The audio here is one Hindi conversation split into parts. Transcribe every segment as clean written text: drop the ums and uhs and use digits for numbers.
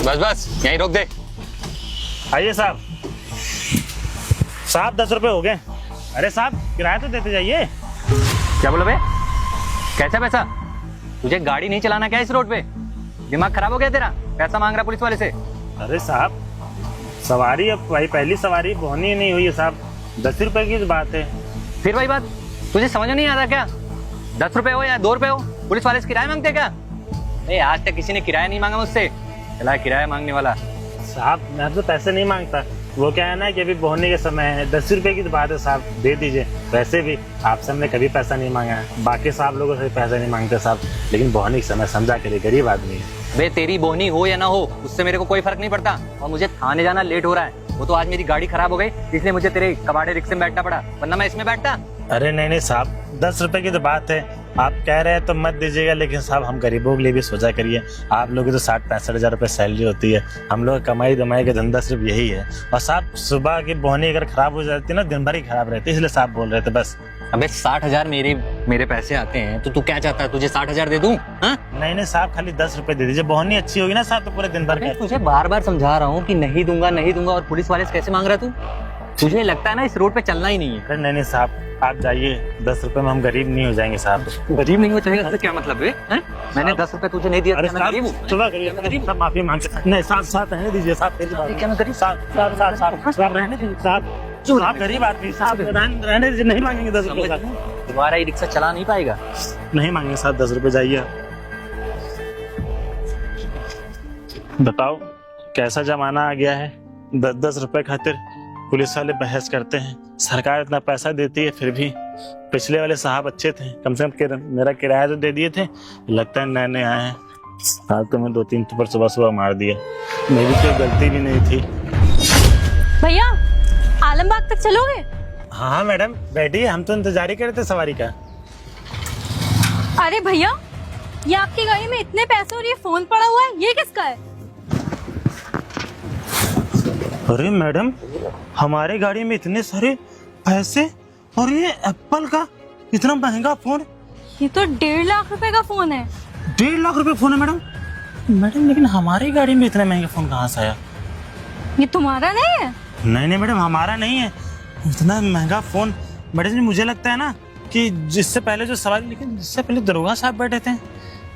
बस बस यहीं रोक दे। आइए साहब। साहब 10 रुपए हो गए। अरे साहब किराया तो देते जाइए। क्या बोलो बे? कैसा पैसा? तुझे गाड़ी नहीं चलाना क्या इस रोड पे? दिमाग खराब हो गया तेरा? पैसा मांग रहा पुलिस वाले से। अरे साहब सवारी अब भाई पहली सवारी बोनी नहीं हुई है साहब, 10 रुपए की बात है। फिर वही बात, तुझे समझ नहीं आता क्या? 10 रुपए हो या 2 रुपए हो, पुलिस वाले से किराया मांगते क्या? नहीं, आज तक किसी ने किराया नहीं मांगा मुझसे। चला किराया मांगने वाला। साहब मैं आपसे पैसे नहीं मांगता, वो क्या है ना कि अभी बोहने के समय है, 10 रुपए की बात है साहब, दे दीजिए। वैसे भी आपसे हमने कभी पैसा नहीं मांगा है, बाकी साहब लोगों से पैसा नहीं मांगते साहब, लेकिन बोहने के समय समझा करिए, गरीब आदमी है। बे तेरी बोहनी हो या ना हो उससे मेरे को कोई फर्क नहीं पड़ता, और मुझे थाने जाना लेट हो रहा है। वो तो आज मेरी गाड़ी खराब हो गई इसलिए मुझे तेरे कबाड़े रिक्शे में बैठना पड़ा, वरना मैं इसमें बैठता। अरे नहीं नहीं साहब 10 रुपए की तो बात है, आप कह रहे हैं तो मत दीजिएगा, लेकिन साहब हम गरीबों के लिए भी सोचा करिए। आप लोगों की तो 60-65 हज़ार रुपये सैलरी होती है, हम लोग कमाई दमाई का धंधा सिर्फ यही है। और साहब सुबह की बोहनी अगर खराब हो जाती है ना, दिन भर ही खराब रहती है, इसलिए साहब बोल रहे थे बस। अबे 60,000 मेरे पैसे आते हैं तो तू क्या चाहता है, तुझे 60,000 दे दूं? हाँ? नहीं नहीं साहब खाली 10 रुपए दे दीजिए, बोहनी अच्छी होगी ना साहब तो पूरे दिन भर मैं का। तुझे बार बार समझा रहा हूँ कि नहीं दूंगा, और पुलिस वाले से कैसे मांग रहा तू? तुझे लगता है ना इस रोड पे चलना ही नहीं है। अरे नहीं नहीं साहब आप जाइए, 10 रुपए में हम गरीब नहीं हो जाएंगे साहब। गरीब नहीं हो जाएगा क्या मतलब है? मैंने 10 रुपए तुझे नहीं दिया? अरे मैं गरीब हूँ? सुबह करिए साहब, माफी मांगते नहीं साहब, साथ रहने दीजिए साहब, क्या मैं गरीब? साहब रहने दीजिए साहब, आप गरीब आदमी साहब, रहने दीजिए, नहीं मांगेंगे 10 रुपए साहब, दोबारा ये रिक्शा चला नहीं पाएगा। नहीं मांगेंगे साहब 10 रुपए, जाइए। बताओ कैसा जमाना आ गया है, 10-10 रुपए खातिर पुलिस वाले बहस करते हैं। सरकार इतना पैसा देती है फिर भी। पिछले वाले साहब अच्छे थे, कम से कम मेरा किराया तो दे दिए थे, लगता है नए नए आए हैं। साहब तो मैं 2-3 पर सुबह मार दिया, मेरी कोई गलती भी नहीं थी। भैया आलमबाग तक चलोगे? हाँ हाँ मैडम बैठिए, हम तो इंतजार ही कर रहे थे सवारी का। अरे भैया ये आपकी गाड़ी में इतने पैसे और ये फोन पड़ा हुआ है, ये किसका है? अरे मैडम हमारे गाड़ी में इतने सारे पैसे और ये एप्पल का इतना महंगा फोन। ये तो 1.5 लाख रुपए का फोन है। 1.5 लाख रुपए फोन है मैडम? मैडम लेकिन हमारी गाड़ी में इतना महंगा फोन कहाँ से आया? ये तुम्हारा नहीं है? नहीं मैडम हमारा नहीं है इतना महंगा फोन। मैडम जी मुझे लगता है ना कि जिससे पहले जो सवारी, लेकिन जिससे पहले दरोगा साहब बैठे थे,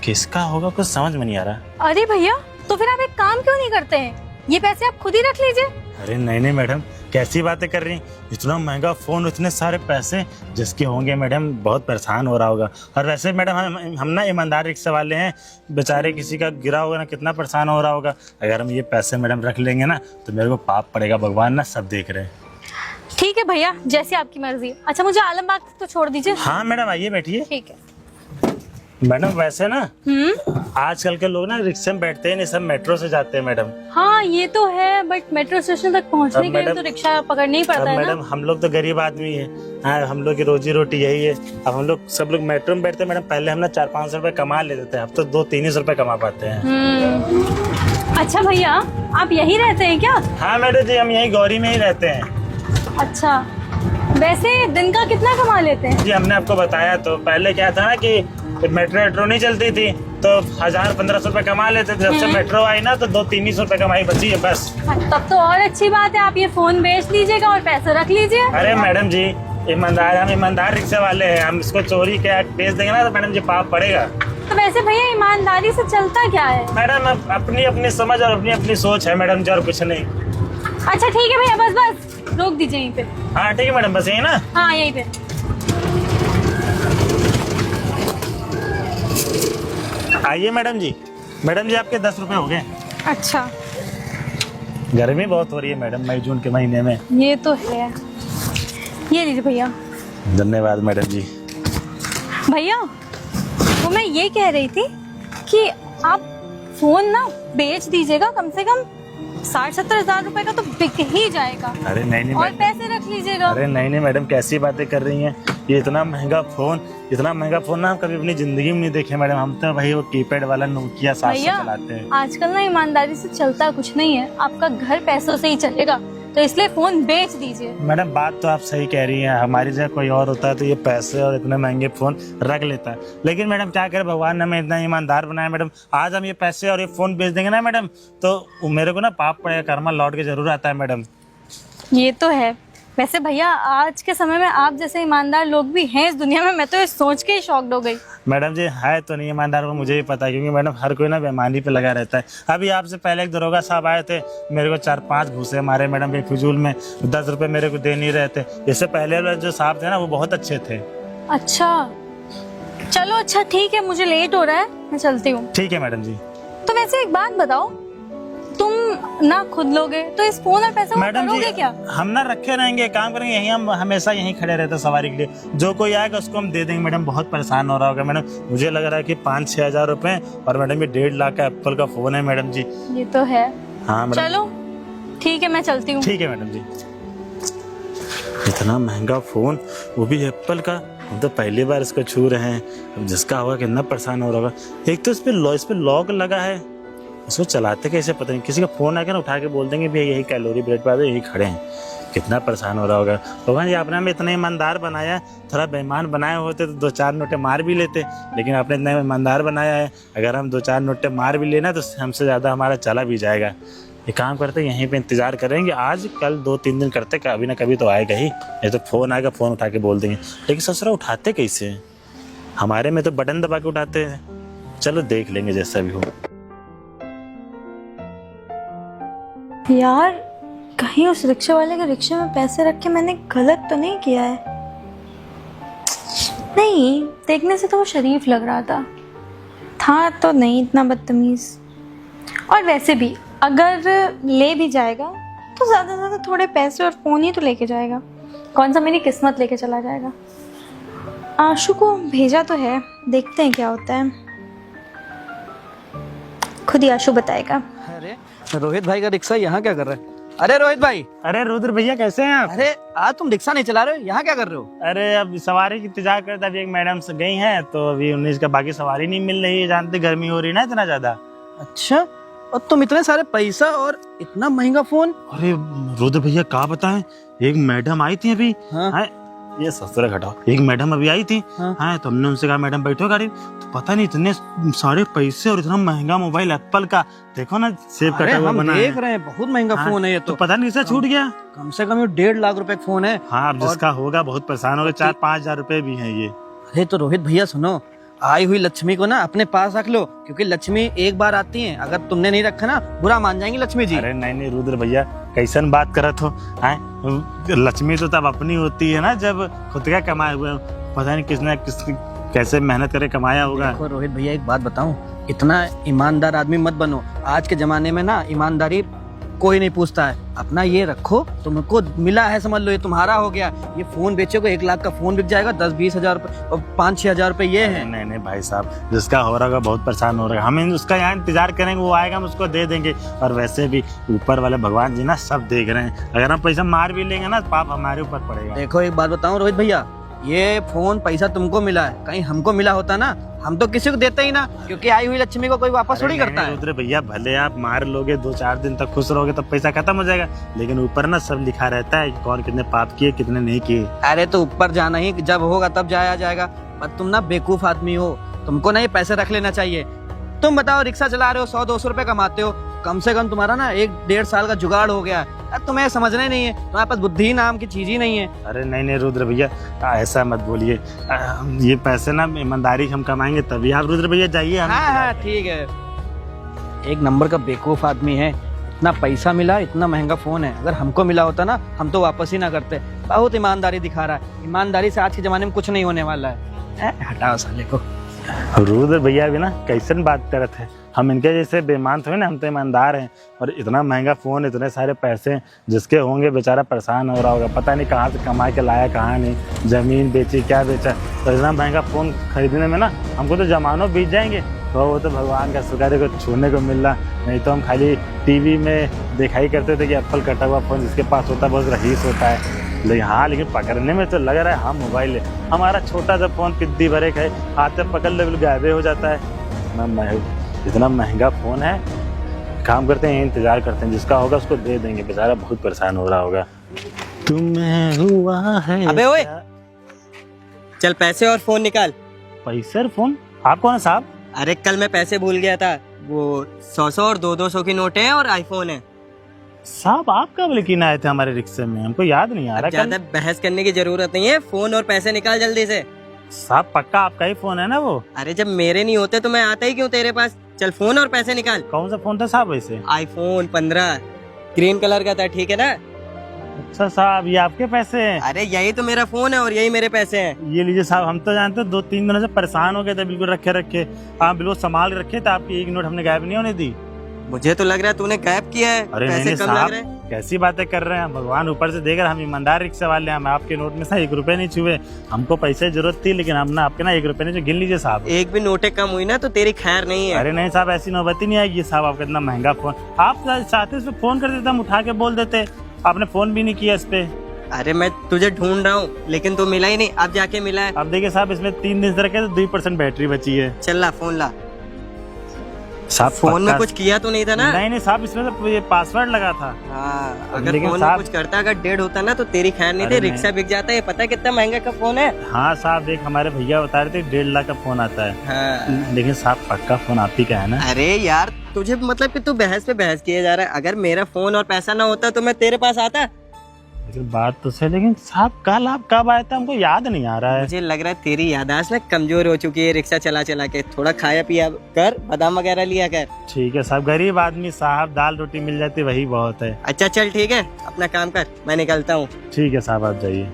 किसका होगा कुछ समझ में नहीं आ रहा। अरे भैया तो फिर आप एक काम क्यों नहीं करते हैं, ये पैसे आप खुद ही रख लीजिए। अरे नहीं मैडम कैसी बातें कर रही हैं, इतना महंगा फोन इतने सारे पैसे जिसके होंगे मैडम बहुत परेशान हो रहा होगा। और वैसे मैडम हम ना ईमानदार रिक्शा वाले हैं, बेचारे किसी का गिरा होगा ना कितना परेशान हो रहा होगा। अगर हम ये पैसे मैडम रख लेंगे ना तो मेरे को पाप पड़ेगा, भगवान ना सब देख रहे हैं। ठीक है भैया जैसी आपकी मर्जी। अच्छा मुझे आलमबाग तक तो छोड़ दीजिए। हाँ मैडम आइए बैठिए। ठीक है। मैडम वैसे ना आजकल के लोग ना रिक्शा में बैठते हैं नहीं, सब मेट्रो से जाते हैं मैडम। हाँ ये तो है, बट मेट्रो स्टेशन तक पहुँचने के लिए तो रिक्शा पकड़ना ही पड़ता है ना। मैडम हम लोग तो गरीब आदमी है, हाँ हम लोग की रोजी रोटी यही है। अब हम लोग सब लोग मेट्रो में बैठते हैं मैडम, पहले हम ना 400-500 रुपए कमा लेते थे, अब तो 200-300 रुपए कमा पाते हैं। अच्छा भैया आप यही रहते हैं क्या? हाँ मैडम जी हम यही गौरी में ही रहते हैं। अच्छा वैसे दिन का कितना कमा लेते हैं? जी हमने आपको बताया तो, पहले क्या था ना कि मेट्रो नहीं चलती थी तो 1000-1500 रुपए कमा लेते थे, जब से मेट्रो आई ना तो 200-300 रुपए कमाई बची है बस। तब तो और अच्छी बात है, आप ये फोन बेच लीजिएगा और पैसे रख लीजिए। अरे मैडम जी ईमानदार, हम ईमानदार रिक्शा वाले हैं, हम इसको चोरी क्या बेच देंगे ना तो मैडम जी पाप पड़ेगा। तो वैसे भैया ईमानदारी से चलता क्या है? मैडम अपनी अपनी समझ और अपनी अपनी सोच है मैडम जी, और कुछ नहीं। अच्छा ठीक है भैया बस रोक दीजिए यहीं पे। हाँ ठीक है मैडम बस यही ना। हाँ यहीं पे। आइए मैडम जी आपके 10 रुपए हो गए। अच्छा गर्मी बहुत हो रही है मैडम मई जून के महीने में। ये तो है, ये लीजिए भैया। धन्यवाद मैडम जी। भैया वो मैं ये कह रही थी कि आप फोन ना बेच दीजिएगा, कम से कम 60-70 हज़ार रुपए का तो बिक ही जाएगा। अरे नहीं और पैसे रख लीजिएगा। अरे नहीं मैडम कैसी बातें कर रही हैं, ये इतना महंगा फोन ना हम कभी अपनी जिंदगी में नहीं देखे मैडम। हम तो भाई वो कीपैड वाला नोकिया 700 चलाते हैं। आजकल ना ईमानदारी से चलता कुछ नहीं है, आपका घर पैसों से ही चलेगा। तो इसलिए फोन बेच दीजिए। मैडम बात तो आप सही कह रही हैं, हमारी जगह कोई और होता है तो ये पैसे और इतने महंगे फोन रख लेता है, लेकिन मैडम क्या करें, भगवान ने हमें इतना ईमानदार बनाया मैडम। आज हम ये पैसे और ये फोन बेच देंगे ना मैडम, तो मेरे को ना पाप पड़ेगा, कर्मा लौट के जरूर आता है मैडम। ये तो है। वैसे भैया आज के समय में आप जैसे ईमानदार लोग भी हैं इस दुनिया में, मैं तो ये सोच के ही शॉक्ड हो गई। मैडम जी है तो नहीं ईमानदार, वो मुझे भी पता है, क्योंकि मैडम हर कोई ना बेईमानी पे लगा रहता है। अभी आपसे पहले एक दरोगा साहब आए थे, मेरे को 4-5 घूसे मारे मैडम बेफिजूल में, 10 रुपए मेरे को दे नहीं रहे थे। इससे पहले वाले जो साहब थे ना वो बहुत अच्छे थे। अच्छा चलो, अच्छा ठीक है, मुझे लेट हो रहा है, मैं चलती हूँ। ठीक है मैडम जी। तो वैसे एक बात बताओ, तुम ना खुद लोगे तो इस फोन और पैसा मैडम करोगे जी क्या? हम ना रखे रहेंगे, काम करेंगे यहीं, हम हमेशा यहीं खड़े रहते हैं सवारी के लिए, जो कोई आएगा उसको हम दे देंगे। मैडम बहुत परेशान हो रहा होगा मैडम, मुझे लग रहा है कि 5-6 हजार रुपए, और मैडम ये 1.5 लाख का एप्पल का फोन है मैडम जी। ये तो है। हाँ मैडम। चलो ठीक है, मैं चलती हूँ। ठीक है मैडम जी। इतना महंगा फोन, वो भी एप्पल का, हम तो पहली बार इसको छू रहे हैं। अब जिसका होगा कितना परेशान हो रहा होगा। एक तो इस पे लॉक लगा है, उसको चलाते कैसे पता नहीं, किसी का फोन आकर ना उठा के बोल देंगे भैया यही कैलोरी ब्रेड पर यही खड़े हैं, कितना परेशान हो रहा होगा। भगवान जी आपने हमें इतना ईमानदार बनाया, थोड़ा बेईमान बनाए होते तो 2-4 नोटे मार भी लेते, लेकिन आपने इतना ईमानदार बनाया है, अगर हम 2-4 नोटे मार भी लेना तो हमसे ज़्यादा हमारा चला भी जाएगा। ये काम करते यहीं पे इंतजार करेंगे, आज कल 2-3 दिन करते, कभी ना कभी तो आएगा ही। ये तो फोन आएगा, फोन उठा के बोल देंगे, लेकिन ससुरा उठाते कैसे हैं? हमारे में तो बटन दबा के उठाते हैं। चलो देख लेंगे जैसा भी हो। यार कहीं उस रिक्शे वाले के रिक्शे में पैसे रख के मैंने गलत तो नहीं किया है? नहीं, देखने से तो वो शरीफ लग रहा था तो नहीं इतना बदतमीज। और वैसे भी अगर ले भी जाएगा तो ज़्यादा से ज़्यादा थोड़े पैसे और फ़ोन ही तो लेके जाएगा, कौन सा मेरी किस्मत लेके चला जाएगा। आशु को भेजा तो है, देखते हैं क्या होता है, खुद ही आशु बताएगा। अरे रोहित भाई का रिक्शा यहाँ क्या कर रहा है? अरे रोहित भाई। अरे रुद्र भैया कैसे हैं आप? अरे आज तुम रिक्शा नहीं चला रहे हो, यहाँ क्या कर रहे हो? अरे अब सवारी की इंतजार करता, अभी एक मैडम से गई हैं तो अभी 19 का बाकी सवारी नहीं मिल रही है, जानते गर्मी हो रही है ना इतना ज्यादा। अच्छा, और तुम इतने सारे पैसा और इतना महंगा फोन? अरे रुद्र भैया क्या बताएं, एक मैडम आई थी अभी। हाँ। ये सस्ता घटाओ, एक मैडम अभी आई थी। हाँ तो हमने उनसे कहा मैडम बैठो गाड़ी, तो पता नहीं इतने सारे पैसे और इतना महंगा मोबाइल एप्पल का, देखो ना सेब कटा हुआ बना है। देख रहे हैं, बहुत महंगा फोन है ये तो पता नहीं इससे छूट गया। कम से कम ये 1.5 लाख रुपए का फोन है। हाँ अब जिसका होगा बहुत परेशान होगा, 4-5 हजार रुपए भी है ये। अरे तो रोहित भैया सुनो, आई हुई लक्ष्मी को ना अपने पास रख लो, क्योंकि लक्ष्मी एक बार आती है, अगर तुमने नहीं रखा ना बुरा मान जाएंगी लक्ष्मी जी। अरे नहीं रुद्र भैया कैसन बात करत हो, लक्ष्मी तो तब अपनी होती है ना जब खुद का कमाए हुए, पता नहीं किसने कैसे मेहनत करे कमाया होगा। देखो रोहित भैया एक बात बताऊं, इतना ईमानदार आदमी मत बनो। आज के जमाने में ना ईमानदारी कोई नहीं पूछता है। अपना ये रखो, तुमको मिला है समझ लो, ये तुम्हारा हो गया। ये फोन बेचोगे 1 लाख का फोन बिक जाएगा, 10-20 हजार रुपए और 5-6 हजार रुपए ये है। नहीं भाई साहब, जिसका हो रहा होगा बहुत परेशान हो रहा है, हम उसका यहाँ इंतजार करेंगे, वो आएगा हम उसको दे देंगे। और वैसे भी ऊपर वाले भगवान जी ना सब देख रहे हैं, अगर हम पैसा मार भी लेंगे ना पाप हमारे ऊपर पड़ेगा। देखो एक बात बताऊं रोहित भैया, ये फोन पैसा तुमको मिला है, कहीं हमको मिला होता ना हम तो किसी को देते ही ना, क्योंकि आई हुई लक्ष्मी को कोई वापस थोड़ी करता है। रुद्र भैया भले आप मार लोगे 2-4 दिन तक खुश रहोगे तब पैसा खत्म हो जाएगा, लेकिन ऊपर ना सब लिखा रहता है कि कौन कितने पाप किए कितने नहीं किए। अरे तो ऊपर जाना ही जब होगा तब जाया जाएगा। पर तुम ना बेवकूफ आदमी हो, तुमको ना ये पैसे रख लेना चाहिए। तुम बताओ रिक्शा चला रहे हो, 100-200 रुपए कमाते हो, कम से कम तुम्हारा ना 1-1.5 साल का जुगाड़ हो गया है। तुम्हें समझना ही नहीं है, तुम्हारे पास बुद्धि नाम की चीज ही नहीं है। अरे नहीं रुद्र भैया ऐसा मत बोलिए, ये पैसे ना ईमानदारी हम कमाएंगे तभी। आप रुद्र भैया जाइए। हाँ ठीक है, एक नंबर का बेवकूफ आदमी है। इतना पैसा मिला, इतना महंगा फोन है, अगर हमको मिला होता ना हम तो वापस ही ना करते। बहुत ईमानदारी दिखा रहा है, ईमानदारी से आज के जमाने में कुछ नहीं होने वाला है। हटाओ साले को। रुद्र भैया भी ना कैसन बात करते हैं, हम इनके जैसे बेईमान थोड़े ना, हम तो ईमानदार हैं। और इतना महंगा फ़ोन, इतने सारे पैसे जिसके होंगे बेचारा परेशान हो रहा होगा, पता नहीं कहाँ से कमा के लाया कहाँ नहीं, ज़मीन बेची क्या बेचा, तो इतना महंगा फ़ोन खरीदने में ना हमको तो जमानों बीत जाएंगे। तो वो तो भगवान का शुक्र है को छूने को मिल रहा, नहीं तो हम खाली टीवी में दिखाई करते थे कि एप्पल कटा हुआ फ़ोन जिसके पास होता है बहुत रईस होता है। लेकिन पकड़ने में तो लग रहा है हाँ मोबाइल है, हमारा छोटा सा फ़ोन पिद्दी भरे का है, हाथ में पकड़ ले गायब हो जाता है। इतना महंगा फ़ोन है, काम करते हैं, इंतजार करते हैं, जिसका होगा उसको दे देंगे, बेचारा बहुत परेशान हो रहा होगा। तुम्हें हुआ है अबे ओए, क्या? चल पैसे और फोन निकाल। पैसे और फोन? आप कौन है साहब? अरे कल मैं पैसे भूल गया था, वो 100 और 200 की नोट है और आईफोन है। साहब आप कब लेकिन आए थे हमारे रिक्शे में? हमको याद नहीं आ रहा। ज्यादा बहस करने की जरूरत नहीं है, फोन और पैसे निकाल जल्दी से। साहब पक्का आपका ही फोन है ना वो? अरे जब मेरे नहीं होते तो मैं आता ही क्यों तेरे पास। चल फोन और पैसे निकाल। कौन सा फोन था साहब वैसे? आईफोन 15 ग्रीन कलर का था, ठीक है ना? अच्छा साहब, ये आपके पैसे हैं? अरे यही तो मेरा फोन है और यही मेरे पैसे हैं। ये लीजिए साहब, हम तो जानते 2-3 दिनों से परेशान हो गए थे, बिल्कुल रखे रखे आप बिल्कुल संभाल रखे थे, आपकी एक नोट हमने गायब नहीं होने दी। मुझे तो लग रहा है तूने गायब किया है। अरे नहीं पैसे नहीं कम लग साहब, रहे हैं। कैसी बातें कर रहे हैं, भगवान ऊपर से देख रहे हैं, हम ईमानदार रिक्शा वाले हैं, हम आपके नोट में से 1 रुपए नहीं छुए। हमको पैसे की जरूरत थी, लेकिन हमने आपके ना 1 रुपए नहीं, जो गिन लीजिए साहब। एक भी नोटें कम हुई ना तो तेरी खैर नहीं है। अरे नहीं साहब, ऐसी नौबत ही नहीं आएगी साहब, आपका इतना महंगा फोन। आप चाहते इस पे फोन कर देते, हम उठा के बोल देते, आपने फोन भी नहीं किया इस पे। अरे मैं तुझे ढूंढ रहा हूँ लेकिन तू मिला ही नहीं, अब जाके मिला है। अब देखिए साहब, इसमें 3 दिन से रखे तो 2% बैटरी बची है। चल ला फोन ला। साहब फोन में पक्का- कुछ किया तो नहीं था ना? नहीं नहीं साहब, इसमें तो ये पासवर्ड लगा था। हाँ, अगर लेकिन फोन में साहब- कुछ करता, अगर डेढ़ होता ना तो तेरी खैर नहीं थी, अरे नहीं। रिक्शा बिक जाता है। पता है कितना महंगा का फोन है? हाँ साहब, देख हमारे भैया बता रहे थे 1.5 लाख का फोन आता है। हाँ। लेकिन साहब पक्का फोन आप ही का है ना? अरे यार तुझे मतलब कि तू बहस पे बहस किए जा रहा है। अगर मेरा फोन और पैसा ना होता तो मैं तेरे पास आता। लेकिन बात तो सही, लेकिन साहब कल आप कब आए थे हमको याद नहीं आ रहा है। मुझे लग रहा है तेरी याददाश्त ना कमजोर हो चुकी है रिक्शा चला चला के। थोड़ा खाया पिया कर, बादाम वगैरह लिया कर। ठीक है साहब, गरीब आदमी साहब, दाल रोटी मिल जाती वही बहुत है। अच्छा चल ठीक है, अपना काम कर, मैं निकलता हूँ। ठीक है साहब, आप जाइए।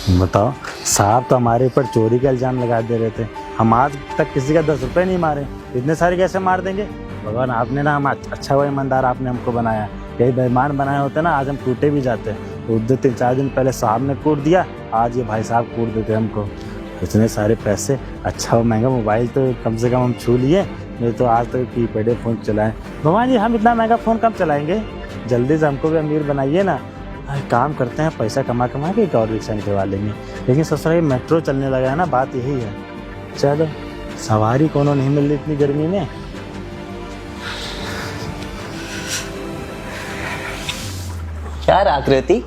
बताओ साहब, तो हमारे ऊपर चोरी का इल्जाम लगा दे रहे थे, हम आज तक किसी का 10 रुपए नहीं मारे, इतने सारे कैसे मार देंगे? भगवान, आपने ना हम अच्छा हुआ ईमानदार आपने हमको बनाया, यही बेईमान बनाए होते ना आज हम टूटे भी जाते। तो 2-3-4 दिन पहले साहब ने कूट दिया, आज ये भाई साहब कूट देते हमको। इतने सारे पैसे, अच्छा महंगा मोबाइल तो कम से कम हम छू लिए, नहीं तो आज तक कीपैड फोन चलाएं। भगवान जी, हम इतना महंगा फ़ोन कब चलाएंगे? जल्दी से हमको भी अमीर बनाइए ना। काम करते हैं, पैसा कमा कमा के एक और रिक्शा निकलवा लेंगे। लेकिन ससुराल मेट्रो चलने लगा है ना, बात यही है। चलो, सवारी कोनो नहीं मिल रही इतनी गर्मी में। यार आकृति,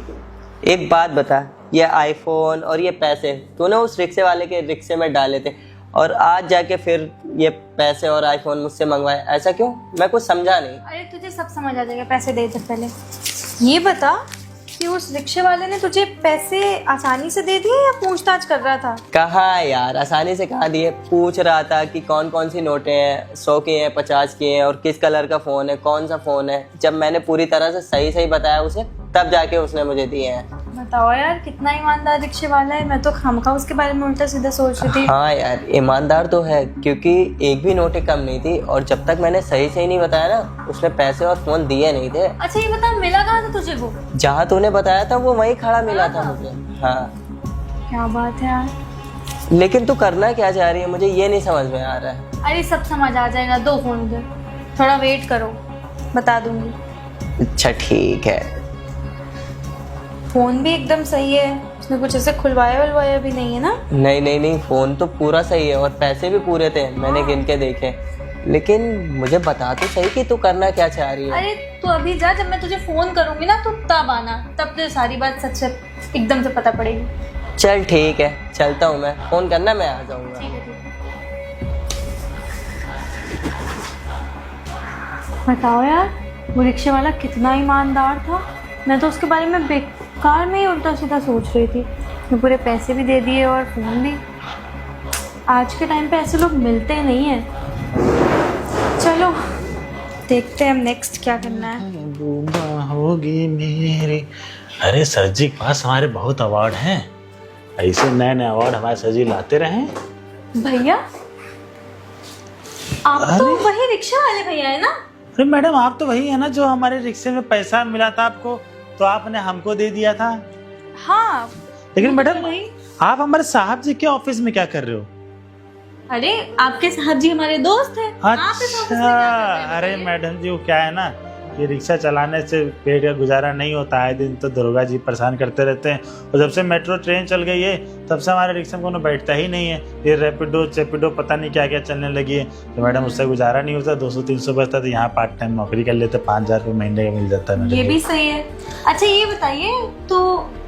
एक बात बता, ये आईफोन और ये पैसे तूने उस रिक्शे वाले के रिक्शे में डाले थे और आज जाके फिर ये पैसे और आईफोन मुझसे मंगवाए, ऐसा क्यों? मैं कुछ समझा नहीं। अरे तुझे सब समझ आ जाएगा, पैसे दे दे पहले। ये बता कि उस रिक्शे वाले ने तुझे पैसे आसानी से दे दिए या पूछताछ कर रहा था? कहाँ यार, आसानी से कहाँ दिए। पूछ रहा था कि कौन कौन सी नोटें हैं, 100 की हैं, 50 की हैं और किस कलर का फ़ोन है, कौन सा फ़ोन है। जब मैंने पूरी तरह से सही सही बताया उसे, तब जाके उसने मुझे दिए हैं। बताओ यार, कितना ईमानदार रिक्शे वाला है। मैं तो खामखा उसके बारे में उल्टा सीधा सोच रही थी। हाँ यार, ईमानदार तो है, क्योंकि एक भी नोटें कम नहीं थी और जब तक मैंने सही सही नहीं बताया ना, उसने पैसे और फ़ोन दिए नहीं थे। अच्छा ये बता, मिला कहाँ था तुझे वो? जहाँ तूने बताया था वो वहीं खड़ा मिला था मुझे। हाँ, क्या बात है यार। लेकिन तू करना क्या चाह रही है, मुझे ये नहीं समझ में आ रहा है। अरे सब समझ आ जाएगा, दो फोन उधर, थोड़ा वेट करो, बता दूंगी। अच्छा ठीक है। फोन भी एकदम सही है, उसने कुछ ऐसे खुलवाया वलवाया भी नहीं है ना? नहीं नहीं नहीं, फ़ोन तो पूरा सही है और पैसे भी पूरे थे, मैंने गिन के देखे। लेकिन मुझे बता तो सही कि तू करना क्या चाह रही है। अरे तू अभी जा, जब मैं तुझे फोन करूंगी ना तो तब आना, तब तुझे सारी बात सच से एकदम से पता पड़ेगी। चल ठीक है, चलता हूँ मैं, फ़ोन करना, मैं आ जाऊँगा। ठीक है, ठीक है। बताओ यार, वो रिक्शे वाला कितना ईमानदार था। मैं तो उसके बारे में बेकार में ही उल्टा सीधा सोच रही थी। मैं पूरे पैसे भी दे दिए और फ़ोन भी। आज के टाइम पे ऐसे लोग मिलते नहीं हैं। चलो देखते हैं हम नेक्स्ट क्या करना है। डूबा होगी मेरे। अरे सर जी के पास हमारे बहुत अवार्ड हैं, ऐसे नए नए अवार्ड हमारे सर जी लाते रहे। भैया, आप तो वही रिक्शा वाले भैया है ना? अरे मैडम, आप तो वही है ना जो हमारे रिक्शे में पैसा मिला था आपको, तो आपने हमको दे दिया था। हाँ। लेकिन मैडम, वही। आप हमारे साहब जी के ऑफिस में क्या कर रहे हो? अरे आपके साहब जी हमारे दोस्त हैं। आप इस ऑफिस में क्या कर रहे हैं अच्छा, अरे बताइए? मैडम जी, वो क्या है ना ये रिक्शा चलाने से पेट का गुजारा नहीं होता, आए दिन तो दरोगा जी परेशान करते रहते हैं। और जब से मेट्रो ट्रेन चल गई है तब से हमारे रिक्शा में कोनो बैठता ही नहीं है। ये रैपिडो चेपिडो पता नहीं क्या क्या चलने लगी है। तो मैडम उससे गुजारा नहीं होता, 200-300 बचता, तो यहाँ पार्ट टाइम नौकरी कर लेते, 5,000 रुपये महीने का मिल जाता है। ये भी सही है। अच्छा ये बताइए, तो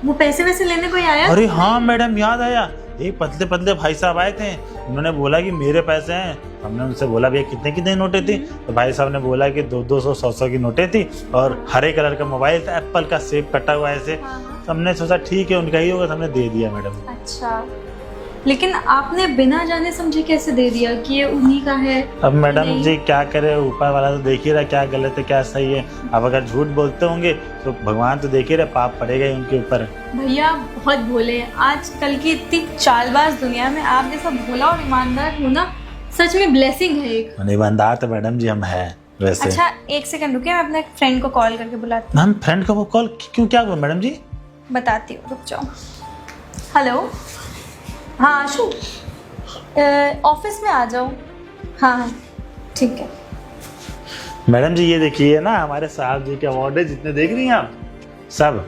वो पैसे वैसे लेने कोई आया? अरे हाँ मैडम, याद आया, एक पतले पतले भाई साहब आए थे। उन्होंने बोला कि मेरे पैसे हैं। हमने उनसे बोला भैया कितने कितने नोटें थी? तो भाई साहब ने बोला कि 200, 100 की नोटें थी और हरे कलर का मोबाइल था, एप्पल का सेब कटा हुआ ऐसे। तो हमने सोचा ठीक है उनका ही होगा, तो हमने दे दिया मैडम। अच्छा, लेकिन आपने बिना जाने समझे कैसे दे दिया कि ये उन्हीं का है? अब मैडम जी क्या करे, ऊपर वाला तो देख ही रहा क्या गलत है क्या सही है। अब अगर झूठ बोलते होंगे तो भगवान तो देख ही रहे, पाप पड़ेगा ही उनके ऊपर। भैया बहुत भोले हैं। आजकल की इतनी चालबाज दुनिया में आप जैसा भोला और ईमानदार होना सच में ब्लेसिंग है एक। ईमानदार तो मैडम जी हम है वैसे। अच्छा एक सेकंड रुकिए, मैं अपने फ्रेंड को कॉल करके बुलाती मैम फ्रेंड को कॉल क्यों, क्या हुआ मैडम जी? हूँ, बताती हूँ, रुक जाओ। हेलो, हाँ आशु, ऑफिस में आ जाओ। हाँ हाँ ठीक है। मैडम जी ये देखिए ना, हमारे साहब जी के अवार्ड है जितने देख रही हैं आप सब।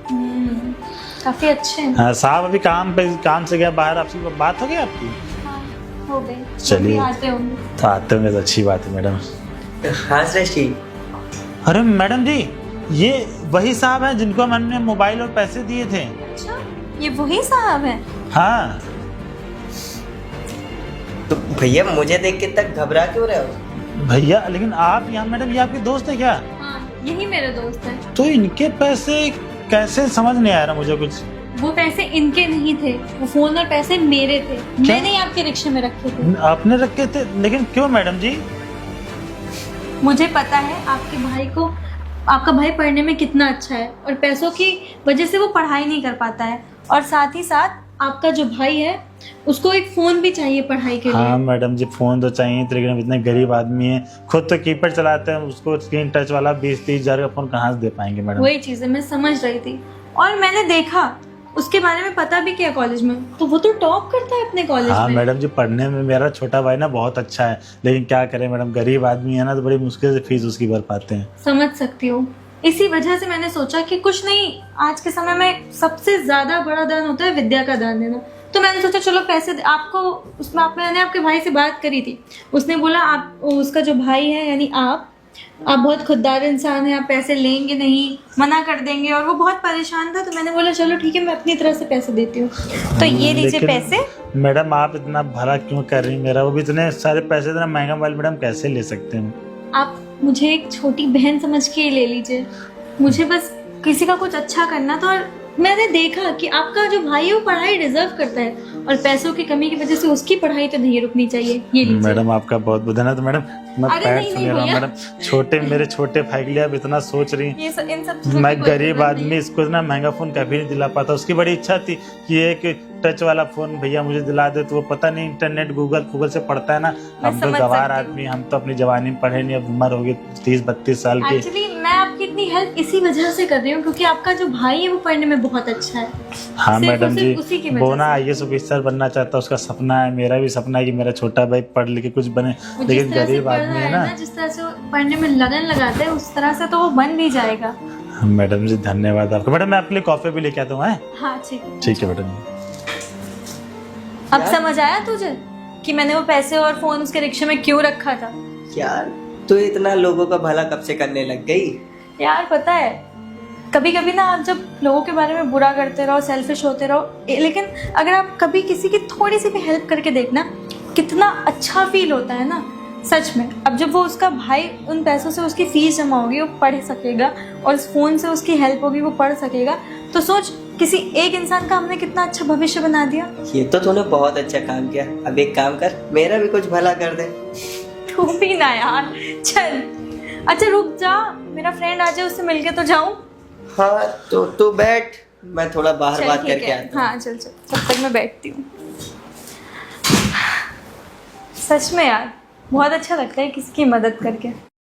काफी अच्छे हैं। हाँ साहब अभी काम से गया बाहर, आपसे बात हो गई आपकी? हाँ, हो गई। चलिए। आते होंगे तो आते होंगे तो अच्छी बात है मैडम। हाँ श्रेष्ठी। अरे मैडम जी ये वही साहब हैं जिनको हमने मोबाइल और पैसे दिए थे। अच्छा ये वही साहब हैं? हाँ। तो भैया मुझे देख के तक घबरा क्यों रहे हो? भैया लेकिन आप यहाँ, मैडम ये आपके दोस्त है क्या? हाँ यही मेरे दोस्त हैं। तो इनके पैसे कैसे, समझ नहीं आ रहा मुझे कुछ। वो पैसे इनके नहीं थे, वो फोन और पैसे मेरे थे। मैंने ही आपके रिक्शे में रखे थे। आपने रखे थे? लेकिन क्यों मैडम जी? मुझे पता है आपके भाई को, आपका भाई पढ़ने में कितना अच्छा है और पैसों की वजह से वो पढ़ाई नहीं कर पाता है, और साथ ही साथ आपका जो भाई है उसको एक फोन भी चाहिए पढ़ाई के लिए। हाँ मैडम जी फोन तो चाहिए, लेकिन हम इतने गरीब आदमी हैं, खुद तो कीपैड चलाते हैं, उसको स्क्रीन टच वाला 20-30 हजार का फोन कहाँ से दे पाएंगे मैडम? वही चीज है, मैं समझ रही थी और मैंने देखा, उसके बारे में पता भी किया कॉलेज में, तो वो तो टॉप करता है अपने कॉलेज हाँ में। मैडम जी पढ़ने में मेरा छोटा भाई ना बहुत अच्छा है, लेकिन क्या करें मैडम, गरीब आदमी है ना, तो बड़ी मुश्किल से फीस उसकी भर पाते हैं। समझ सकती हूँ, इसी वजह से मैंने सोचा कि कुछ नहीं, आज के समय में सबसे ज्यादा बड़ा दान होता है विद्या का दान देना। तो मैंने सोचा चलो पैसे आपको, उसमें मैंने आपके भाई से बात करी थी, उसने बोला आप, उसका जो भाई है यानी आप बहुत खुददार इंसान है, आप पैसे लेंगे नहीं, मना कर देंगे, और वो बहुत परेशान था। तो मैंने बोला चलो ठीक है मैं अपनी तरफ से पैसे देती हूँ, तो ये लीजिए लेकिन पैसे। मैडम आप इतना भला क्यों कर रही हैं मेरा? वो भी इतने सारे पैसे इतना महंगा मोबाइल मैडम कैसे ले सकते हैं? आप मुझे एक छोटी बहन समझ के ले लीजिए, मुझे बस किसी का कुछ अच्छा करना था, और मैंने देखा कि आपका जो भाई है वो पढ़ाई डिजर्व करता है, और पैसों की कमी की वजह से उसकी पढ़ाई तो नहीं रुकनी चाहिए। ये लीजिए। मैडम आपका बहुत बहुत धन्यवाद। तो मैडम मैं अरे पैर नहीं, छू नहीं ले रहा हूँ भैया। मैडम, मेरे छोटे भाई के लिए आप इतना सोच रही हैं। ये सब, इन सब चीजों मैं की कोई गरीब जरूरत आदमी, नहीं। इसको इतना महंगा फोन कभी नहीं दिला पाता। उसकी बड़ी इच्छा थी कि एक टच वाला फोन भैया मुझे दिला दे, तो वो पता नहीं इंटरनेट गूगल से पढ़ता है ना। हम तो समझ गवार सकती हूँ। आदमी, हम तो अपनी जवानी में पढ़े नहीं, अब उम्र हो गई 30-32 साल की। एक्चुअली मैं आपकी इतनी हेल्प इसी वजह से कर रही हूँ क्योंकि आपका जो भाई है वो पढ़ने में बहुत अच्छा है। हाँ सिर्फ और मैडम जी, सिर्फ उसी की वजह वो ना से। IAS ऑफिसर बनना चाहता है, उसका सपना है, मेरा भी सपना है कि मेरा छोटा भाई पढ़ लिख के कुछ बने, वो लेकिन जिस तरह से गरीब पढ़ आदमी रहा है ना। जिस तरह से वो पढ़ने में लगन लगाता है उस तरह से तो वो बन भी जाएगा। मैडम जी धन्यवाद आपका। मैडम मैं आपके लिए कॉफी भी लेके आता हूँ। हाँ ठीक है। ठीक है मैडम। अब समझ आया तुझे कि मैंने वो पैसे और फोन उसके रिक्शे में क्यों रखा था? यार तू इतना लोगों का भला कब से करने लग गई? यार पता है कभी कभी ना आप जब लोगों के बारे में बुरा करते रहो, सेल्फिश होते रहो, लेकिन अगर आप कभी किसी की थोड़ी सी भी हेल्प करके देखना कितना अच्छा फील होता है ना, सच में। अब जब वो उसका भाई उन पैसों से उसकी फीस जमा होगी, वो पढ़ सकेगा, और उस फोन से उसकी हेल्प होगी, वो पढ़ सकेगा, तो सोच किसी एक इंसान का हमने कितना अच्छा भविष्य बना दिया। ये तो तूने बहुत अच्छा काम किया। अब एक काम कर, मेरा भी कुछ भला कर दे। तू भी ना यार, चल। अच्छा रुक जा, मेरा फ्रेंड आ जाए, उससे मिलके तो जाऊं। हाँ तो तू बैठ, मैं थोड़ा बाहर चल बात ठीक करके है, आता हूँ। हाँ चल चल, तब तक मैं बैठती हूँ। सच में यार बहुत अच्छा लगता है किसी की मदद करके।